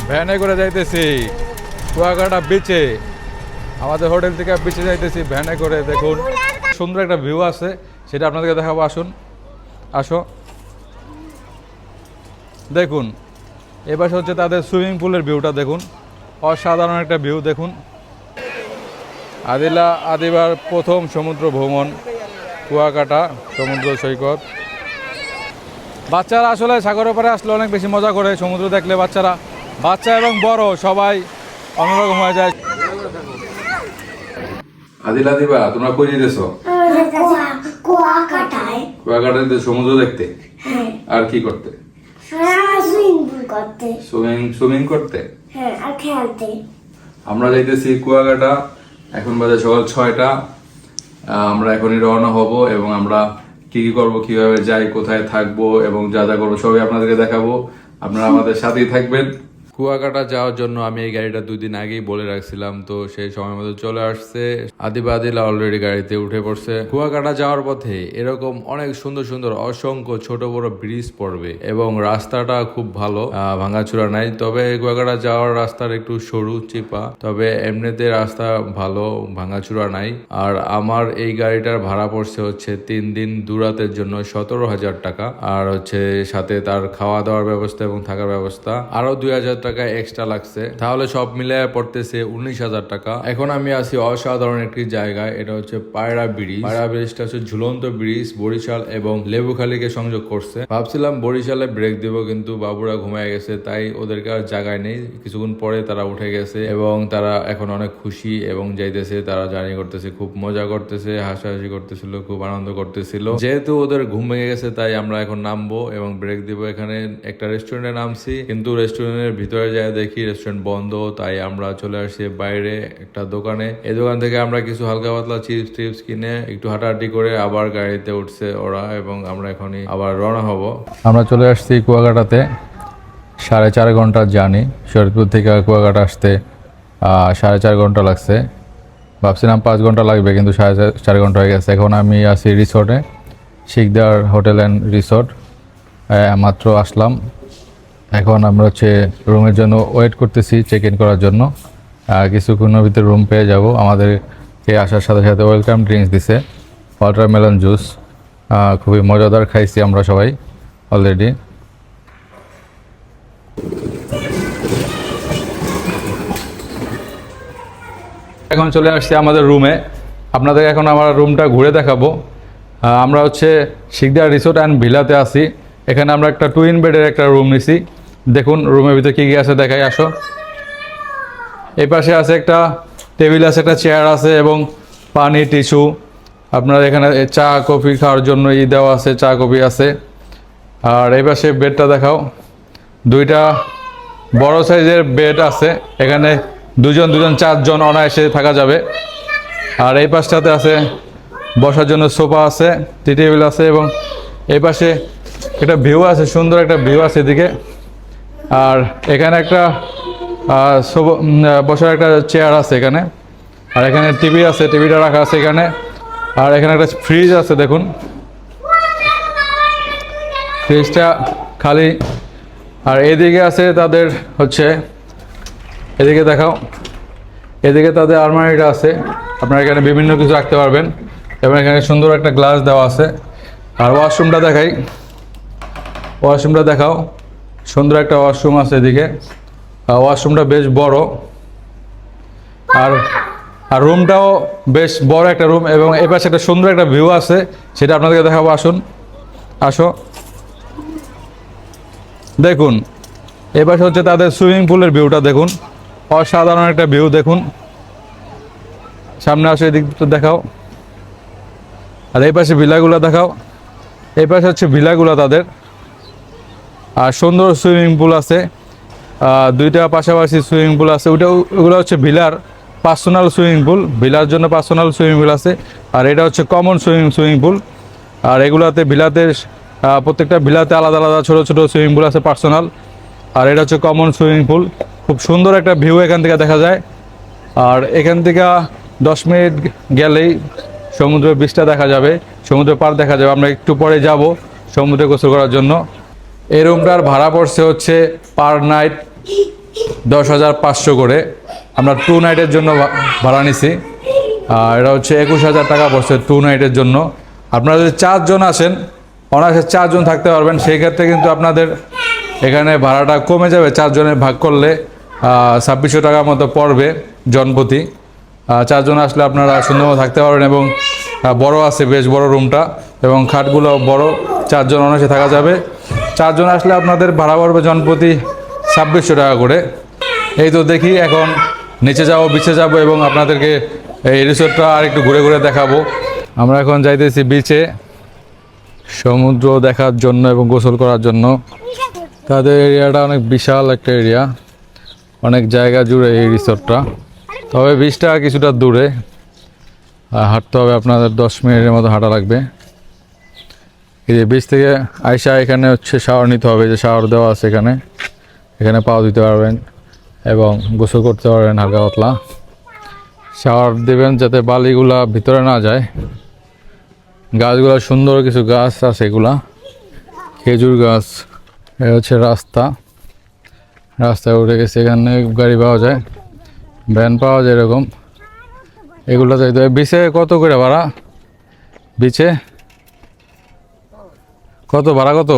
ভ্যানে করে যাইতেছি কুয়াকাটা বিচে, আমাদের হোটেল থেকে বিচে যাইতেছি ভ্যানে করে। দেখুন সুন্দর একটা ভিউ আছে, সেটা আপনাদেরকে দেখাবো। আসুন, আসো দেখুন। এবার হচ্ছে তাদের সুইমিং পুলের ভিউটা দেখুন, অসাধারণ একটা ভিউ দেখুন। আদিবার প্রথম সমুদ্র ভ্রমণ কুয়াকাটা সমুদ্র সৈকত। বাচ্চারা আসলে সাগরের পাড়ে আসলে অনেক বেশি মজা করে, সমুদ্র দেখলে বাচ্চা এবং বড় সবাই অন্যরকম হয়ে যায়। আদিবা তোমরা কই যেতেছো? কুয়াকাটায় সমুদ্র দেখতে, আর কি করতে? সুইমিং করতে, আর খেলতে। আমরা যাইতেছি কুয়াকাটা। এখন বাজে সকাল 6টা। আমরা এখনই রওনা হব এবং আমরা কি কি করবো, কিভাবে যাই, কোথায় থাকবো এবং যা যা করবো সবই আপনাদেরকে দেখাবো। আপনারা আমাদের সাথেই থাকবেন। কুয়াকাটা যাওয়ার জন্য আমি এই গাড়িটা 2 দিন আগেই বলে রাখছিলাম, তো সেই সময় মতো চলে আসছে। আদিলা অলরেডি গাড়িতে উঠে পড়ছে। কুয়াকাটা যাওয়ার পথে এরকম অনেক সুন্দর সুন্দর অসংখ্য ছোট বড় ব্রিজ পড়বে এবং রাস্তাটা খুব ভালো, ভাঙাচুরা নাই। তবে কুয়াকাটা যাওয়ার রাস্তার একটু সরু চিপা, তবে এমনিতে রাস্তা ভালো, ভাঙাচুরা নাই। আর আমার এই গাড়িটার ভাড়া পড়ছে হচ্ছে 3 দিন 2 রাতের জন্য 17,000 টাকা। আর হচ্ছে সাথে তার খাওয়া দাওয়ার ব্যবস্থা এবং থাকার ব্যবস্থা আরো 2,000 টাকা এক্সট্রা লাগছে। তাহলে সব মিলে পড়তেছে 19,000 টাকা। এখন আমি আছি অসাধারণ একটি জায়গায়, এটা হচ্ছে পায়রা ব্রিজ। পায়রা ব্রিজটা হচ্ছে ঝুলন্ত ব্রিজ, বরিশাল এবং লেবুখালীকে সংযোগ করছে। ভাবছিলাম বরিশালে ব্রেক দিব, কিন্তু বাবুরা ঘুমায় গেছে, তাই ওদেরকে আর জায়গায় নেই। কিছুক্ষণ পরে তারা উঠে গেছে এবং তারা এখন অনেক খুশি এবং যাইতেছে। তারা জার্নি করতেছে, খুব মজা করতেছে, হাসাহাসি করতেছিল, খুব আনন্দ করতেছিল। যেহেতু ওদের ঘুম ভেঙে গেছে, তাই আমরা এখন নামবো এবং ব্রেক দিব। এখানে একটা রেস্টুরেন্টে নামছি, কিন্তু রেস্টুরেন্টের ভিতরে যায় দেখি রেস্টুরেন্ট বন্ধ, তাই আমরা চলে আসছি বাইরে একটা দোকানে। এই দোকান থেকে আমরা কিছু হালকা পাতলা চিপস টিপস কিনে একটু হাঁটাহাঁটি করে আবার গাড়িতে উঠছে ওরা এবং আমরা এখনই আবার রওনা হব। আমরা চলে আসছি কুয়াকাটাতে। 4.5 ঘন্টার জার্নি, শরীরপুর থেকে কুয়াকাটা আসতে 4.5 ঘন্টা লাগছে। ভাবছিলাম 5 ঘন্টা লাগবে, কিন্তু 4.5 ঘন্টা হয়ে গেছে। এখন আমি আছি রিসোর্টে, শিকদার হোটেল অ্যান্ড রিসোর্ট। মাত্র আসলাম। এখন আমরা হচ্ছে রুমের জন্য ওয়েট করতেছি, চেক ইন করার জন্য। কিছুক্ষণের ভিতরে রুম পেয়ে যাব। আমাদেরকে আসার সাথে সাথে ওয়েলকাম ড্রিঙ্কস দিছে, ওয়াটারমেলন জুস। খুবই মজাদার, খাইছি আমরা সবাই অলরেডি। এখন চলে আসছি আমাদের রুমে। আপনাদের এখন আমার রুমটা ঘুরে দেখাবো। আমরা হচ্ছে শিকদার রিসোর্ট অ্যান্ড ভিলাতে আছি। এখানে আমরা একটা টুইন বেডের একটা রুম নিছি। দেখুন রুমের ভিতরে কী কী আছে দেখাই, আসো। এই পাশে আছে একটা টেবিল আছে, একটা চেয়ার আছে এবং পানি, টিস্যু। আপনার এখানে চা কফি খাওয়ার জন্য দেওয়া আছে, চা কফি আছে। আর এই পাশে বেডটা দেখাও, 2টা বড় সাইজের বেড আছে। এখানে 2জন 4জন অনায়াসে থাকা যাবে। আর এই পাশটাতে আছে বসার জন্য সোফা আছে, টি টেবিল আছে এবং এই পাশে একটা ভিউ আছে, সুন্দর একটা ভিউ আছে এদিকে। আর এখানে একটা বসার একটা চেয়ার আছে এখানে। আর এখানে টিভি আছে, টিভিটা রাখা আছে এখানে। আর এখানে একটা ফ্রিজ আছে, দেখুন ফ্রিজটা খালি। আর এদিকে আছে তাদের হচ্ছে, এদিকে দেখাও, এদিকে তাদের আলমারিটা আছে। আপনারা এখানে বিভিন্ন কিছু রাখতে পারবেন এবং এখানে সুন্দর একটা গ্লাস দেওয়া আছে। আর ওয়াশরুমটা দেখাই, ওয়াশরুমটা দেখাও, সুন্দর একটা ওয়াশরুম আছে এদিকে। ওয়াশরুমটা বেশ বড়। আর রুমটাও বেশ বড় একটা রুম এবং এ পাশে একটা সুন্দর একটা ভিউ আছে, সেটা আপনাদেরকে দেখাবো। আসুন, আসো দেখুন। এ পাশে হচ্ছে তাদের সুইমিং পুলের ভিউটা দেখুন, অসাধারণ একটা ভিউ দেখুন। সামনে আসো, এদিক তো দেখাও। আর এই পাশে ভিলাগুলো দেখাও, এই পাশে হচ্ছে ভিলাগুলো তাদের। আর সুন্দর সুইমিং পুল আছে, 2টা পাশাপাশি সুইমিং পুল আছে। ওগুলো হচ্ছে ভিলার পার্সোনাল সুইমিং পুল, ভিলার জন্য পার্সোনাল সুইমিং পুল আছে। আর এটা হচ্ছে কমন সুইমিং পুল। আর এগুলাতে ভিলাতে প্রত্যেকটা ভিলাতে আলাদা আলাদা ছোট ছোট সুইমিং পুল আছে পার্সোনাল। আর এটা হচ্ছে কমন সুইমিং পুল। খুব সুন্দর একটা ভিউ এখান থেকে দেখা যায়। আর এখান থেকে 10 মিনিট গেলেই সমুদ্রের বীজটা দেখা যাবে, সমুদ্রের পাড় দেখা যাবে। আমরা একটু পরে যাব সমুদ্রে গোসল করার জন্য। এই রুমটার ভাড়া পড়ছে হচ্ছে পার নাইট 10,500 করে। আমরা 2 নাইটের জন্য ভাড়া নিছি। এটা হচ্ছে 21,000 টাকা পড়ছে 2 নাইটের জন্য। আপনারা যদি 4 জন আসেন, অনায়াসে 4 জন থাকতে পারবেন। সেই ক্ষেত্রে কিন্তু আপনাদের এখানে ভাড়াটা কমে যাবে, 4 জনের ভাগ করলে 2600 টাকার মতো পড়বে জনপ্রতি। 4 জন আসলে আপনারা সুন্দরভাবে থাকতে পারবেন এবং বড় আছে, বেশ বড় রুমটা এবং খাটগুলো বড়, 4 জন অনায়াসে থাকা যাবে। 4 জন আসলে আপনাদের ভাড়া পড়বে জনপ্রতি 2600 টাকা করে। এই তো দেখি এখন নিচে যাবো, বিচে যাব এবং আপনাদেরকে এই রিসোর্টটা আর একটু ঘুরে ঘুরে দেখাবো। আমরা এখন যাইতেছি বিচে সমুদ্র দেখার জন্য এবং গোসল করার জন্য। তাদের এরিয়াটা অনেক বিশাল একটা এরিয়া, অনেক জায়গা জুড়ে এই রিসোর্টটা। তবে বিচটা কিছুটা দূরে, হাঁটতে হবে আপনাদের 10 মিনিটের মতো হাঁটা লাগবে। এই যে বিচ থেকে আইসা এখানে হচ্ছে শাওয়ার নিতে হবে, যে শাওয়ার দেওয়া আছে এখানে, এখানে পাও দিতে পারবেন এবং গোসল করতে পারবেন হালকা পাতলা। শাওয়ার দেবেন যাতে বালিগুলা ভিতরে না যায়। গাছগুলো সুন্দর কিছু গাছ আছে, এগুলা খেজুর গাছ। এ হচ্ছে রাস্তায় উঠে গেছে, এখানে গাড়ি পাওয়া যায়, ভ্যান পাওয়া যায় এরকম। এগুলো যাইতে হয়। বিচে কত করে ভাড়া? বিচে কত ভাড়া, কত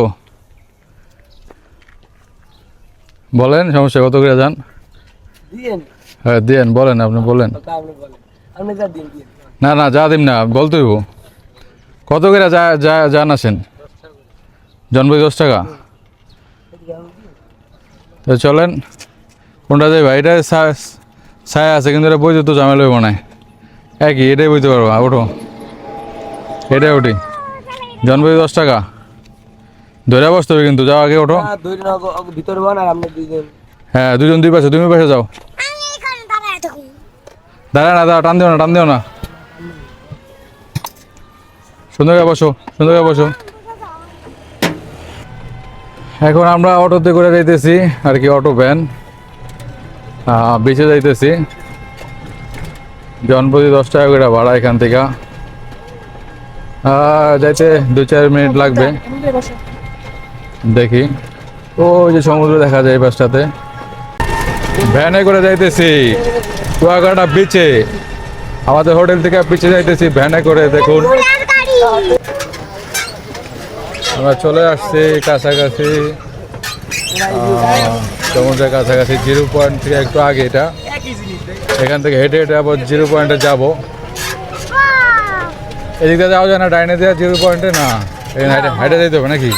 বলেন? সমস্যা, কত করে যান? হ্যাঁ দেন, বলেন, আপনি বলেন। না না, যা দিন না, বলতে হইব। কত করে যান আসেন? জনপ্রতি 10 টাকা। তো চলেন, কোনটা যাইবা? এটা ছায়া আছে কিন্তু এটা বইতে তো ঝামেলা হইব না, একই, এটাই বইতে পারবা। ওঠো, এটাই উঠি। জনপ্রতি 10 টাকা ধরে বসতে হবে কিন্তু, যাও আগে ওঠো। হ্যাঁ, 2 জন 2 পাশে, তুমি পাশে যাও। দাঁড়া না, দাঁড়া, টান দিও না, টান দিও না। সুন্দর করে বসো, সুন্দর করে বসো। এখন আমরা অটোতে করে যাইতেছি আর কি, অটো ভ্যান, বিচে যাইতেছি। জনপ্রতি 10 টাকা করে ভাড়া এখান থেকে। যাইতে 2-4 মিনিট লাগবে। দেখি ওই যে সমুদ্র দেখা যায় এই পাশটাতে। ভ্যানে করে যাইতেছি কুয়াকাটা বিচে, আমাদের হোটেল থেকে বিচে যাইতেছি ভ্যানে করে। দেখুন আমরা চলে আসছি কাছাকাছি, সমুদ্রের কাছাকাছি, 0 পয়েন্ট থেকে একটু আগে। এটা এখান থেকে হেঁটে হেঁটে আবার 0 পয়েন্টে যাবো। এদিকে যাওয়া যায় না, ডাইনে দেওয়া 0 পয়েন্টে না, এখানে হেঁটে যেতে হবে নাকি?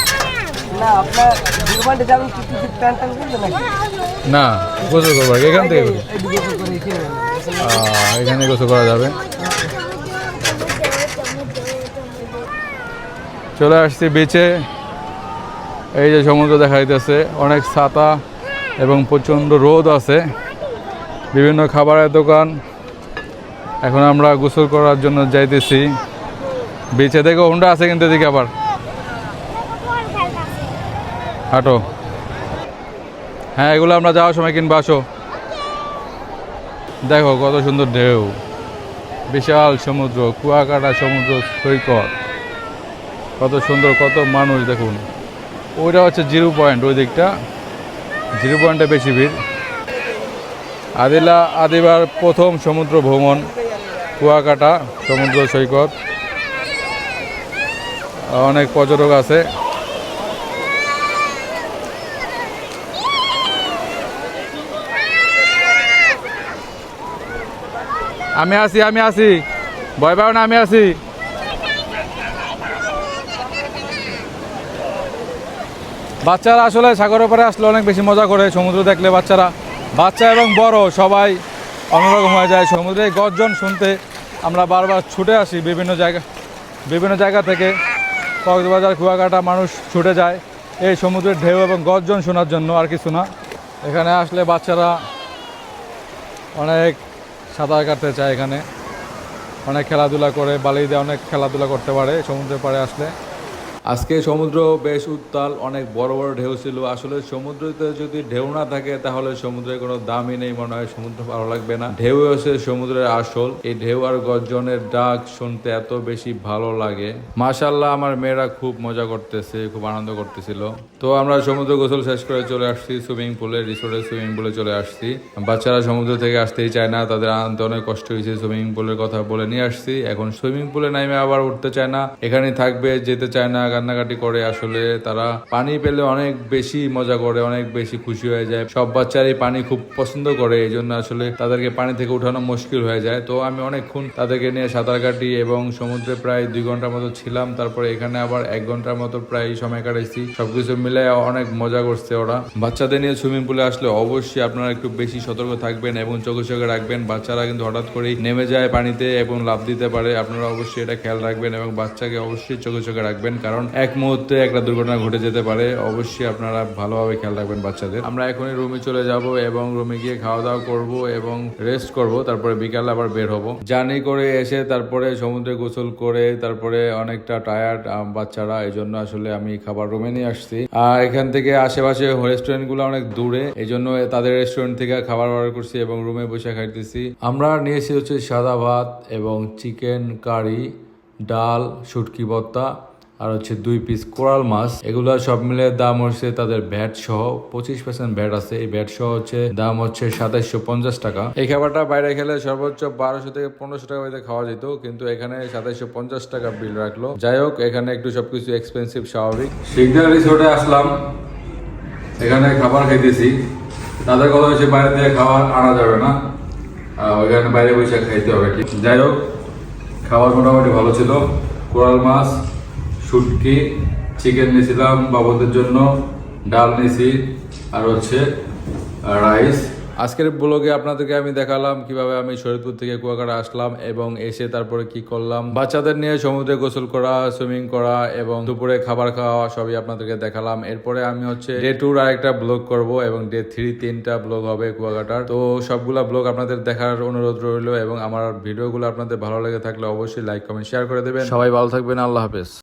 না, গোসল করবো এখান থেকে, এখানে গোসল করা যাবে। চলে আসছি বিচে, এই যে সমুদ্র দেখা যাইতেছে, অনেক ছাতা এবং প্রচণ্ড রোদ আছে, বিভিন্ন খাবারের দোকান। এখন আমরা গোসল করার জন্য যাইতেছি বিচে। দেখো হুন্ডা আছে কিন্তু এদিকে, আবার হাঁটো। হ্যাঁ, এগুলো আমরা যাওয়ার সময় কিনবো, আসো। দেখো কত সুন্দর ঢেউ, বিশাল সমুদ্র, কুয়াকাটা সমুদ্র সৈকত, কত সুন্দর, কত মানুষ দেখুন। ওইটা হচ্ছে 0 পয়েন্ট, ওই দিকটা 0 পয়েন্টে বেশি ভিড়। আদিবার প্রথম সমুদ্র ভ্রমণ কুয়াকাটা সমুদ্র সৈকত, অনেক পর্যটক আছে। আমি আসি, ভয় পাও না, আমি আসি। বাচ্চারা আসলে সাগরের পাড়ে আসলে অনেক বেশি মজা করে, সমুদ্র দেখলে বাচ্চা এবং বড় সবাই অন্যরকম হয়ে যায়। সমুদ্রের গর্জন শুনতে আমরা বারবার ছুটে আসি, বিভিন্ন জায়গা থেকে কক্সবাজার, কুয়াকাটা মানুষ ছুটে যায় এই সমুদ্রের ঢেউ এবং গর্জন শোনার জন্য, আর কিছু না। এখানে আসলে বাচ্চারা অনেক সাঁতার কাটতে চায়, এখানে অনেক খেলাধুলা করে, বালি দিয়ে অনেক খেলাধুলা করতে পারে সমুদ্রের পাড়ে আসলে। আজকে সমুদ্র বেশ উত্তাল, অনেক বড় বড় ঢেউ ছিল। আসলে সমুদ্রতে যদি ঢেউ না থাকে তাহলে সমুদ্রের কোনো দামই নেই, মনে হয় সমুদ্র ভালো লাগবে না। ঢেউ হচ্ছে সমুদ্রের আসল। এই ঢেউ আর গর্জনের ডাক শুনতে এত বেশি ভালো লাগে। মাশাআল্লাহ, আমার মেয়েরা খুব মজা করতেছে, খুব আনন্দ করতেছিল। তো আমরা সমুদ্র গোসল শেষ করে চলে আসছি সুইমিং পুলে, রিসোর্টের সুইমিং পুলে চলে আসছি। বাচ্চারা সমুদ্র থেকে আসতেই চায় না, তাদের আনতে অনেক কষ্ট হয়েছে। সুইমিং পুলের কথা বলে নিয়ে আসছি, এখন সুইমিং পুলে নামে আবার উঠতে চায় না, এখানে থাকবে, যেতে চায় না, কান্নাকাটি করে। আসলে তারা পানি পেলে অনেক বেশি মজা করে, অনেক বেশি খুশি হয়ে যায়। সব বাচ্চারাই পানি খুব পছন্দ করে, এই জন্য আসলে তাদেরকে পানি থেকে উঠানো মুশকিল হয়ে যায়। তো আমি অনেকক্ষণ তাদেরকে নিয়ে সাঁতার কাটি এবং সমুদ্রে প্রায় 2 ঘন্টার মতো ছিলাম। তারপরে এখানে আবার 1 ঘন্টার মতো প্রায় সময় কাটাইছি। সবকিছু মিলে অনেক মজা করছে ওরা। বাচ্চাদের নিয়ে সুইমিং পুলে আসলে অবশ্যই আপনারা একটু বেশি সতর্ক থাকবেন এবং চোখে চোখে রাখবেন। বাচ্চারা কিন্তু হঠাৎ করেই নেমে যায় পানিতে এবং লাফ দিতে পারে, আপনারা অবশ্যই এটা খেয়াল রাখবেন এবং বাচ্চাকে অবশ্যই চোখে চোখে রাখবেন, কারণ এক মুহূর্তে একটা দুর্ঘটনা ঘটে যেতে পারে। অবশ্যই আপনারা ভালোভাবে খেয়াল রাখবেন বাচ্চাদের। আমরা এখনই রুমে চলে যাব এবং রুমে গিয়ে খাওয়া দাওয়া করব এবং রেস্ট করব, তারপরে বিকালে আবার বের হব। জার্নি করে এসে তারপরে সমুদ্রে গোসল করে তারপরে অনেকটা টায়ার্ড বাচ্চারা, এই জন্য আসলে আমি খাবার রুমে নিয়ে আসছি। আর এখান থেকে আশেপাশে রেস্টুরেন্ট গুলো অনেক দূরে, এই জন্য তাদের রেস্টুরেন্ট থেকে খাবার অর্ডার করছি এবং রুমে বসে খাইতেছি। আমরা নিয়েছি হচ্ছে সাদা ভাত এবং চিকেন কারি, ডাল, শুটকি ভর্তা আর হচ্ছে 2 পিস কোরাল মাছ। এগুলো সব মিলে দাম হচ্ছে তাদের ভ্যাট সহ 25% ভ্যাট আছে। এই ভ্যাট সহ হচ্ছে দাম হচ্ছে 2750 টাকা। এই খাবারটা বাইরে খেলে সর্বোচ্চ 1200 থেকে 1500 টাকা বাইরে খাওয়া যেত, কিন্তু এখানে 2750 টাকা বিল রাখলো। যাই হোক, এখানে একটু সবকিছু এক্সপেন্সিভ স্বাভাবিক। শিকদার রিসোর্টে আসলাম, এখানে খাবার খাইতেছি। তাদের কথা হচ্ছে বাইরে থেকে খাবার আনা যাবে না, ওইখানে বাইরে বসে খাইতে হবে। যাই হোক, খাবার মোটামুটি ভালো ছিল। কোরাল মাছ, শুটকি, চিকেন নিয়েছিলাম বাবুদের জন্য, ডাল নিয়েছি আর হচ্ছে রাইস। আজকের ব্লগে আপনাদেরকে আমি দেখালাম কিভাবে আমি শরীয়তপুর থেকে কুয়াকাটা আসলাম এবং এসে তারপরে কি করলাম। বাচ্চাদের নিয়ে সমুদ্রে গোসল করা, সুইমিং করা এবং দুপুরে খাবার খাওয়া সবই আপনাদেরকে দেখালাম। এরপরে আমি হচ্ছে ডে 2 আর একটা ব্লগ করব এবং ডে 3 3টা ব্লগ হবে কুয়াকাটার। তো সবগুলা ব্লগ আপনাদের দেখার অনুরোধ রইল এবং আমার ভিডিওগুলো আপনাদের ভালো লেগে থাকলে অবশ্যই লাইক কমেন্ট শেয়ার করে দেবেন। সবাই ভালো থাকবেন, আল্লাহ হাফেজ।